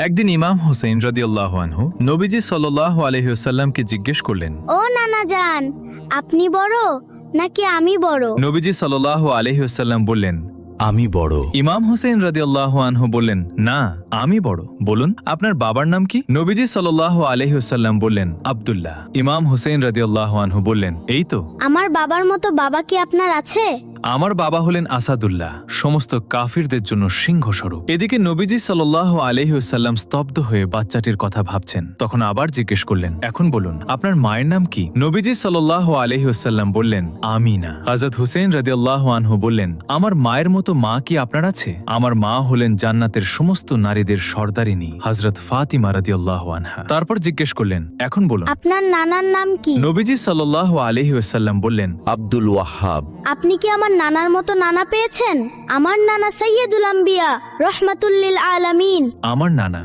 একদিন ইমাম হুসেইন রাদিয়াল্লাহু আনহু নবীজি সাল্লাল্লাহু আলাইহি ওয়াসাল্লামকে জিজ্ঞেস করলেন, ও নানা জান, আপনি বড় নাকি আমি বড়? নবীজি সাল্লাল্লাহু আলাইহি ওয়াসাল্লাম বললেন, আমি বড়। ইমাম হুসেইন রাদিয়াল্লাহু আনহু বললেন, না, আমি বড়। বলুন, আপনার বাবার নাম কি? নবীজি সাল্লাল্লাহু আলাইহি ওয়াসাল্লাম বললেন, আব্দুল্লাহ। ইমাম হুসেইন রাদিয়াল্লাহু আনহু বললেন, এই তো। আমার বাবার মতো বাবা কি আপনার আছে? আমার বাবা হলেন আসাদুল্লাহ, সমস্ত কাফিরদের জন্য সিংহস্বরূপ। এদিকে নবীজি সাল্লাল্লাহু আলাইহি ওয়াসাল্লাম স্তব্ধ হয়ে বাচ্চাটির কথা ভাবছেন। তখন আবার জিজ্ঞেস করলেন, এখন বলুন, আপনার মায়ের নাম কি? নবীজি সাল্লাল্লাহু আলাইহি ওয়াসাল্লাম বললেন, আমিনা। হযরত হুসেইন রাদিয়াল্লাহু আনহু বললেন, আমার মায়ের মতো মা কি আপনার আছে? আমার মা হলেন জান্নাতের সমস্ত নারীদের সর্দারিনী হযরত ফাতিমা রাদিয়াল্লাহু আনহা। তারপর জিজ্ঞেস করলেন, এখন বলুন, আপনার নানার নাম কি? নবীজি সাল্লাল্লাহু আলাইহি ওয়াসাল্লাম বললেন, আব্দুল ওয়াহাব। আপনি কি আমার নানার মতো নানা পেয়েছেন? আমার নানা সাইয়্যিদুল আম্বিয়া, রহমাতুল লিল আলামিন। আমার নানা